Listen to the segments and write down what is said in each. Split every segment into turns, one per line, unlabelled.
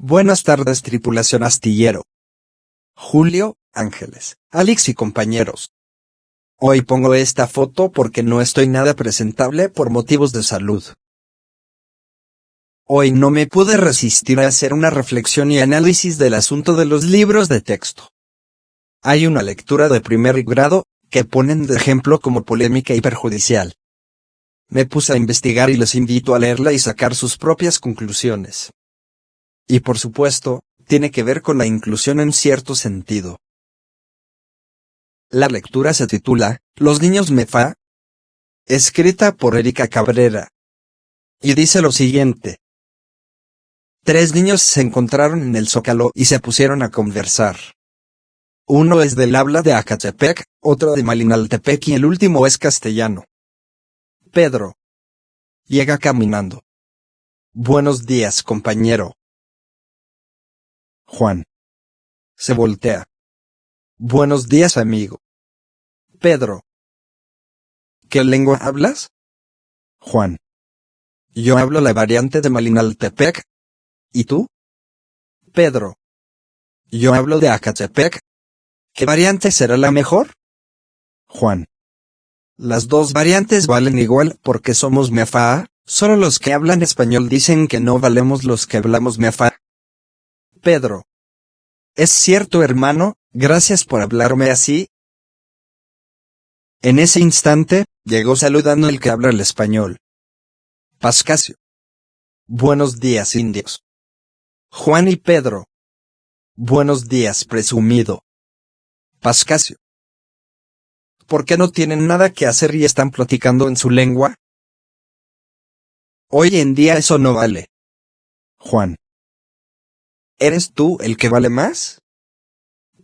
Buenas tardes, tripulación astillero. Julio, Ángeles, Alex y compañeros. Hoy pongo esta foto porque no estoy nada presentable por motivos de salud. Hoy no me pude resistir a hacer una reflexión y análisis del asunto de los libros de texto. Hay una lectura de primer grado, que ponen de ejemplo como polémica y perjudicial. Me puse a investigar y les invito a leerla y sacar sus propias conclusiones. Y por supuesto, tiene que ver con la inclusión en cierto sentido. La lectura se titula, Los niños Mefa, escrita por Erika Cabrera. Y dice lo siguiente. 3 niños se encontraron en el Zócalo y se pusieron a conversar. Uno es del habla de Acatepec, otro de Malinaltepec y el último es castellano. Pedro. Llega caminando. Buenos días, compañero. Juan. Se voltea. Buenos días, amigo. Pedro. ¿Qué lengua hablas? Juan. Yo hablo la variante de Malinaltepec. ¿Y tú? Pedro. Yo hablo de Acatepec. ¿Qué variante será la mejor? Juan. Las dos variantes valen igual porque somos Mefa, solo los que hablan español dicen que no valemos los que hablamos Mefa. Pedro. Es cierto, hermano, gracias por hablarme así. En ese instante, llegó saludando el que habla el español. Pascasio. Buenos días, indios. Juan y Pedro. Buenos días, presumido. Pascasio. ¿Por qué no tienen nada que hacer y están platicando en su lengua? Hoy en día eso no vale. Juan. ¿Eres tú el que vale más?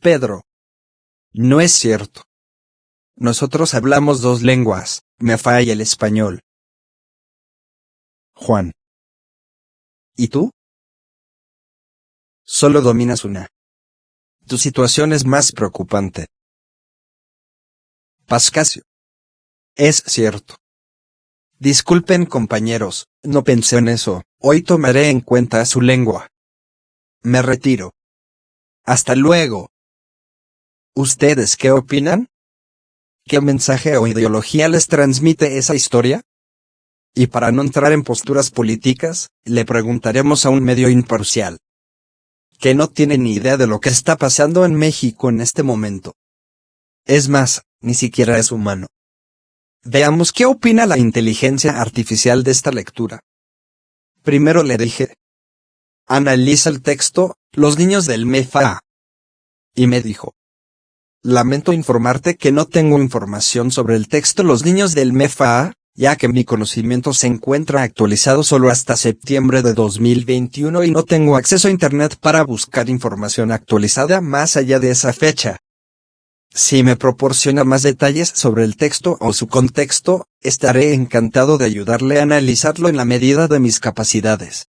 Pedro. No es cierto. Nosotros hablamos 2 lenguas, Mefa y el español. Juan. ¿Y tú? Solo dominas una. Tu situación es más preocupante. Pascasio. Es cierto. Disculpen, compañeros, no pensé en eso, hoy tomaré en cuenta su lengua. Me retiro. Hasta luego. ¿Ustedes qué opinan? ¿Qué mensaje o ideología les transmite esa historia? Y para no entrar en posturas políticas, le preguntaremos a un medio imparcial, que no tiene ni idea de lo que está pasando en México en este momento. Es más, ni siquiera es humano. Veamos qué opina la inteligencia artificial de esta lectura. Primero le dije, analiza el texto, los niños del Mefa. Y me dijo, lamento informarte que no tengo información sobre el texto Los niños del Mefa, ya que mi conocimiento se encuentra actualizado solo hasta septiembre de 2021 y no tengo acceso a internet para buscar información actualizada más allá de esa fecha. Si me proporciona más detalles sobre el texto o su contexto, estaré encantado de ayudarle a analizarlo en la medida de mis capacidades.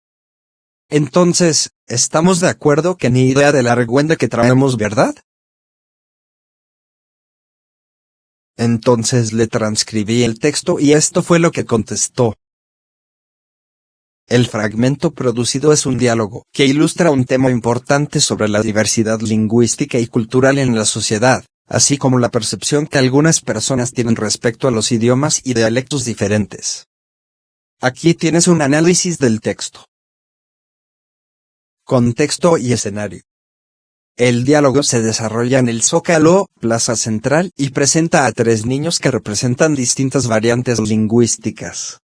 Entonces, ¿estamos de acuerdo que ni idea del argüende que traemos, verdad? Entonces le transcribí el texto y esto fue lo que contestó. El fragmento producido es un diálogo que ilustra un tema importante sobre la diversidad lingüística y cultural en la sociedad, así como la percepción que algunas personas tienen respecto a los idiomas y dialectos diferentes. Aquí tienes un análisis del texto. Contexto y escenario. El diálogo se desarrolla en el Zócalo, Plaza Central, y presenta a 3 niños que representan distintas variantes lingüísticas.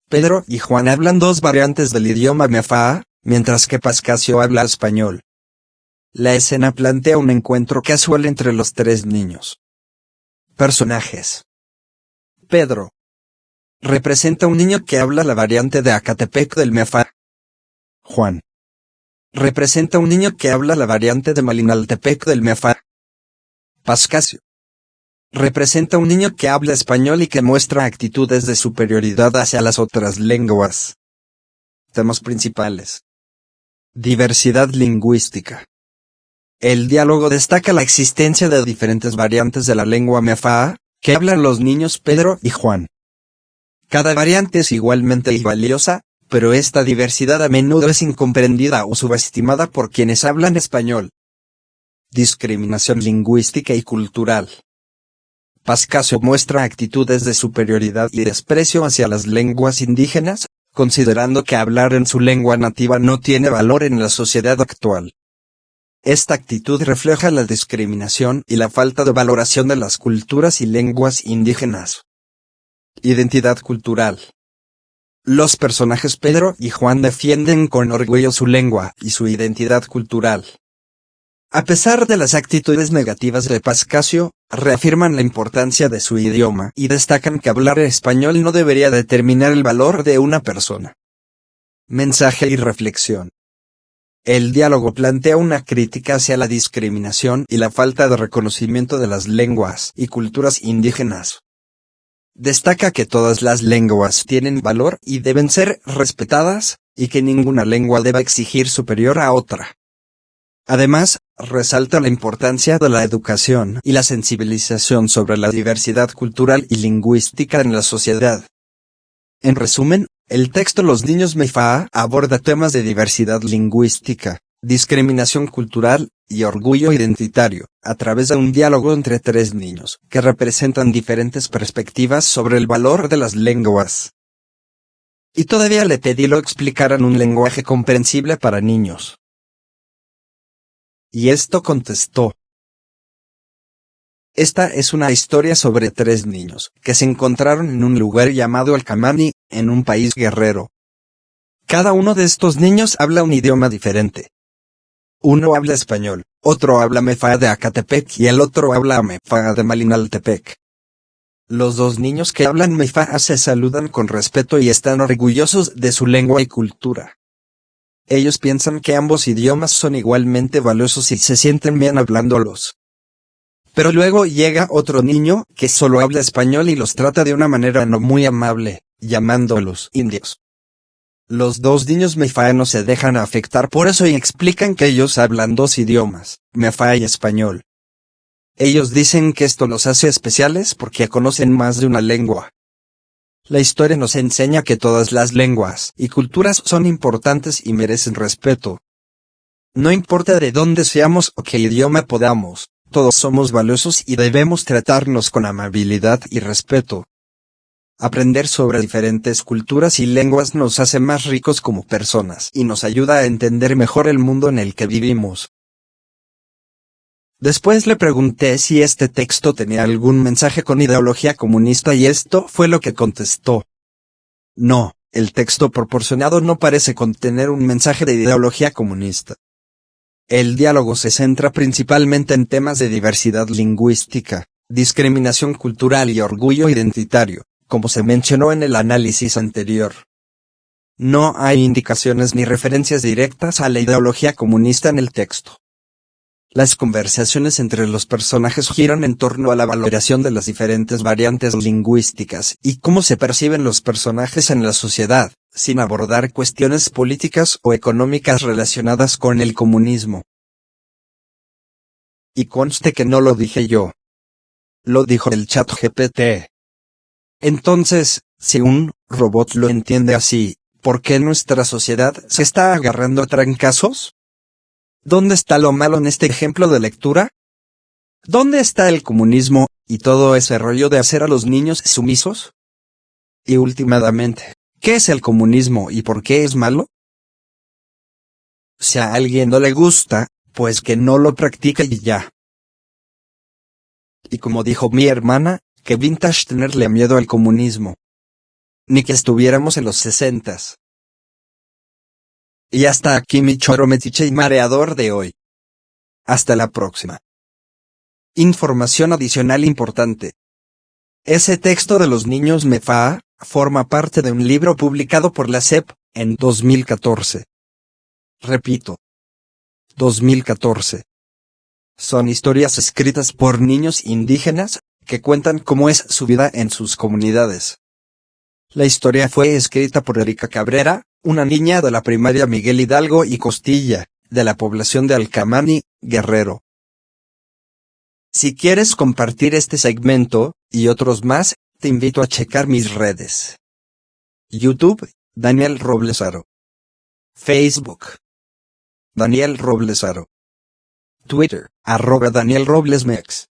Pedro y Juan hablan 2 variantes del idioma Mefa, mientras que Pascasio habla español. La escena plantea un encuentro casual entre los 3 niños. Personajes. Pedro. Representa un niño que habla la variante de Acatepec del Mefa. Juan. Representa un niño que habla la variante de Malinaltepec del Mefa. Pascasio. Representa un niño que habla español y que muestra actitudes de superioridad hacia las otras lenguas. Temas principales. Diversidad lingüística. El diálogo destaca la existencia de diferentes variantes de la lengua Mefa, que hablan los niños Pedro y Juan. Cada variante es igualmente valiosa, pero esta diversidad a menudo es incomprendida o subestimada por quienes hablan español. Discriminación lingüística y cultural. Pascasio muestra actitudes de superioridad y desprecio hacia las lenguas indígenas, considerando que hablar en su lengua nativa no tiene valor en la sociedad actual. Esta actitud refleja la discriminación y la falta de valoración de las culturas y lenguas indígenas. Identidad cultural. Los personajes Pedro y Juan defienden con orgullo su lengua y su identidad cultural. A pesar de las actitudes negativas de Pascasio, reafirman la importancia de su idioma y destacan que hablar español no debería determinar el valor de una persona. Mensaje y reflexión. El diálogo plantea una crítica hacia la discriminación y la falta de reconocimiento de las lenguas y culturas indígenas. Destaca que todas las lenguas tienen valor y deben ser respetadas, y que ninguna lengua debe exigir superior a otra. Además, resalta la importancia de la educación y la sensibilización sobre la diversidad cultural y lingüística en la sociedad. En resumen, el texto Los niños Mefaa aborda temas de diversidad lingüística, discriminación cultural y orgullo identitario, a través de un diálogo entre tres niños, que representan diferentes perspectivas sobre el valor de las lenguas. Y todavía le pedí lo explicaran un lenguaje comprensible para niños. Y esto contestó. Esta es una historia sobre tres niños, que se encontraron en un lugar llamado Alcamani, en un país guerrero. Cada uno de estos niños habla un idioma diferente. Uno habla español, otro habla Mefaa de Acatepec y el otro habla Mefaa de Malinaltepec. Los dos niños que hablan Mefaa se saludan con respeto y están orgullosos de su lengua y cultura. Ellos piensan que ambos idiomas son igualmente valiosos y se sienten bien hablándolos. Pero luego llega otro niño que solo habla español y los trata de una manera no muy amable, llamándolos indios. Los dos niños Mefaa no se dejan afectar por eso y explican que ellos hablan dos idiomas, Mefaa y español. Ellos dicen que esto los hace especiales porque conocen más de una lengua. La historia nos enseña que todas las lenguas y culturas son importantes y merecen respeto. No importa de dónde seamos o qué idioma podamos, todos somos valiosos y debemos tratarnos con amabilidad y respeto. Aprender sobre diferentes culturas y lenguas nos hace más ricos como personas y nos ayuda a entender mejor el mundo en el que vivimos. Después le pregunté si este texto tenía algún mensaje con ideología comunista y esto fue lo que contestó. No, el texto proporcionado no parece contener un mensaje de ideología comunista. El diálogo se centra principalmente en temas de diversidad lingüística, discriminación cultural y orgullo identitario, como se mencionó en el análisis anterior. No hay indicaciones ni referencias directas a la ideología comunista en el texto. Las conversaciones entre los personajes giran en torno a la valoración de las diferentes variantes lingüísticas y cómo se perciben los personajes en la sociedad, sin abordar cuestiones políticas o económicas relacionadas con el comunismo. Y conste que no lo dije yo. Lo dijo el ChatGPT. Entonces, si un robot lo entiende así, ¿por qué nuestra sociedad se está agarrando a trancazos? ¿Dónde está lo malo en este ejemplo de lectura? ¿Dónde está el comunismo y todo ese rollo de hacer a los niños sumisos? Y últimamente, ¿qué es el comunismo y por qué es malo? Si a alguien no le gusta, pues que no lo practique y ya. Y como dijo mi hermana, que vintage tenerle miedo al comunismo. Ni que estuviéramos en los 60s. Y hasta aquí mi choro metiche y mareador de hoy. Hasta la próxima. Información adicional importante. Ese texto de los niños Mefaa forma parte de un libro publicado por la SEP en 2014. Repito. 2014. Son historias escritas por niños indígenas que cuentan cómo es su vida en sus comunidades. La historia fue escrita por Erika Cabrera, una niña de la primaria Miguel Hidalgo y Costilla, de la población de Alcamani, Guerrero. Si quieres compartir este segmento, y otros más, te invito a checar mis redes. YouTube, Daniel Robles Aro. Facebook: Daniel Robles Aro. Twitter: @DanielRoblesMex.